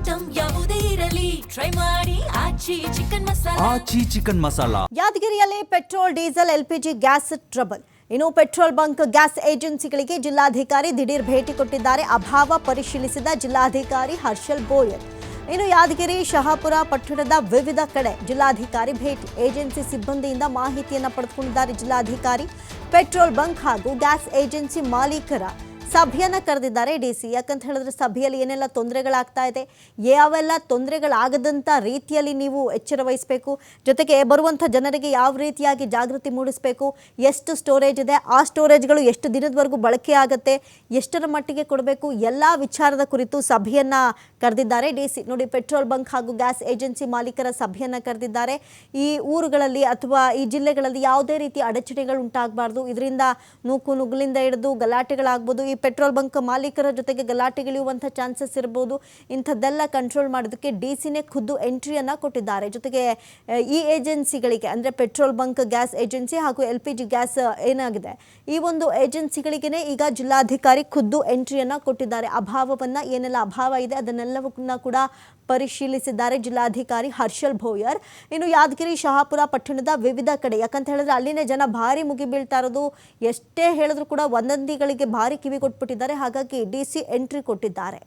Item ಯಾವುದೇ ಇರಲಿ try ಮಾಡಿ ಆಚಿ ಚಿಕನ್ ಮಸಾಲಾ. ಯಾದಗಿರಿಯಲ್ಲಿ petrol, diesel, LPG gas trouble. ಇನ್ನು ಪೆಟ್ರೋಲ್ ಬಂಕ್, ಗ್ಯಾಸ್ ಏಜೆನ್ಸಿಗಳಿಗೆ ಜಿಲ್ಲಾಧಿಕಾರಿ ದಿಢೀರ್ ಭೇಟಿ ಕೊಟ್ಟಿದ್ದಾರೆ. ಅಭಾವ ಪರಿಶೀಲಿಸಿದ ಜಿಲ್ಲಾಧಿಕಾರಿ ಹರ್ಷಲ್ ಬೋಯರ್. ಇನ್ನು ಯಾದಗಿರಿ, ಶಹಾಪುರ ಪಟ್ಟಣದ ವಿವಿಧ ಕಡೆ ಜಿಲ್ಲಾಧಿಕಾರಿ ಭೇಟಿ. ಏಜೆನ್ಸಿ ಸಿಬ್ಬಂದಿಯಿಂದ ಮಾಹಿತಿಯನ್ನು ಪಡೆದುಕೊಂಡಿದ್ದಾರೆ ಜಿಲ್ಲಾಧಿಕಾರಿ. ಪೆಟ್ರೋಲ್ ಬಂಕ್ ಹಾಗೂ ಗ್ಯಾಸ್ ಏಜೆನ್ಸಿ ಮಾಲೀಕರ ಸಭೆಯನ್ನು ಕರೆದಿದ್ದಾರೆ ಡಿಸಿ. ಯಾಕಂತ ಹೇಳಿದ್ರೆ ಸಭೆಯಲ್ಲಿ ಏನೆಲ್ಲ ತೊಂದರೆಗಳಾಗ್ತಾ ಇದೆ, ಯಾವೆಲ್ಲ ತೊಂದರೆಗಳಾಗದಂಥ ರೀತಿಯಲ್ಲಿ ನೀವು ಎಚ್ಚರ ವಹಿಸಬೇಕು, ಜೊತೆಗೆ ಬರುವಂಥ ಜನರಿಗೆ ಯಾವ ರೀತಿಯಾಗಿ ಜಾಗೃತಿ ಮೂಡಿಸಬೇಕು, ಎಷ್ಟು ಸ್ಟೋರೇಜ್ ಇದೆ, ಆ ಸ್ಟೋರೇಜ್ಗಳು ಎಷ್ಟು ದಿನದವರೆಗೂ ಬಳಕೆ ಆಗುತ್ತೆ, ಎಷ್ಟರ ಮಟ್ಟಿಗೆ ಕೊಡಬೇಕು, ಎಲ್ಲ ವಿಚಾರದ ಕುರಿತು ಸಭೆಯನ್ನು ಕರೆದಿದ್ದಾರೆ ಡಿಸಿ. ನೋಡಿ, ಪೆಟ್ರೋಲ್ ಬಂಕ್ ಹಾಗೂ ಗ್ಯಾಸ್ ಏಜೆನ್ಸಿ ಮಾಲೀಕರ ಸಭೆಯನ್ನು ಕರೆದಿದ್ದಾರೆ. ಈ ಊರುಗಳಲ್ಲಿ ಅಥವಾ ಈ ಜಿಲ್ಲೆಗಳಲ್ಲಿ ಯಾವುದೇ ರೀತಿ ಅಡಚಣೆಗಳು ಉಂಟಾಗಬಾರ್ದು. ಇದರಿಂದ ನೂಕು ನುಗ್ಗಲಿಂದ ಹಿಡಿದು ಗಲಾಟೆಗಳಾಗ್ಬೋದು. ಈ ಪೆಟ್ರೋಲ್ ಬಂಕ್ ಮಾಲೀಕರ ಜೊತೆಗೆ ಗಲಾಟೆಗಿಳಿಯುವಂಥ ಚಾನ್ಸಸ್ ಇರ್ಬೋದು. ಇಂಥದ್ದೆಲ್ಲ ಕಂಟ್ರೋಲ್ ಮಾಡೋದಕ್ಕೆ ಡಿಸಿನೇ ಖುದ್ದು ಎಂಟ್ರಿಯನ್ನು ಕೊಟ್ಟಿದ್ದಾರೆ. ಜೊತೆಗೆ ಈ ಏಜೆನ್ಸಿಗಳಿಗೆ ಅಂದರೆ ಪೆಟ್ರೋಲ್ ಬಂಕ್, ಗ್ಯಾಸ್ ಏಜೆನ್ಸಿ ಹಾಗೂ LPG ಗ್ಯಾಸ್ ಏನಾಗಿದೆ, ಈ ಒಂದು ಏಜೆನ್ಸಿಗಳಿಗೇ ಈಗ ಜಿಲ್ಲಾಧಿಕಾರಿ ಖುದ್ದು ಎಂಟ್ರಿಯನ್ನು ಕೊಟ್ಟಿದ್ದಾರೆ. ಅಭಾವವನ್ನು, ಏನೆಲ್ಲ ಅಭಾವ ಇದೆ ಅದನ್ನೆಲ್ಲವನ್ನ ಕೂಡ ಪರಿಶೀಲಿಸಿದ್ದಾರೆ ಜಿಲ್ಲಾಧಿಕಾರಿ ಹರ್ಷಲ್ ಬೋಯರ್. ಇನ್ನು ಯಾದಗಿರಿ, ಶಹಾಪುರ ಪಟ್ಟಣದ ವಿವಿಧ ಕಡೆ, ಯಾಕಂತ ಹೇಳಿದ್ರೆ ಅಲ್ಲಿನೇ ಜನ ಭಾರಿ ಮುಗಿ ಬೀಳ್ತಾ ಇರೋದು. ಎಷ್ಟೇ ಹೇಳಿದ್ರು ಕೂಡ ಒಂದೊಂದಿಗಳಿಗೆ ಭಾರಿ ಕಿವಿ ಕೊಟ್ಬಿಟ್ಟಿದ್ದಾರೆ. ಹಾಗಾಗಿ ಡಿಸಿ ಎಂಟ್ರಿ ಕೊಟ್ಟಿದ್ದಾರೆ.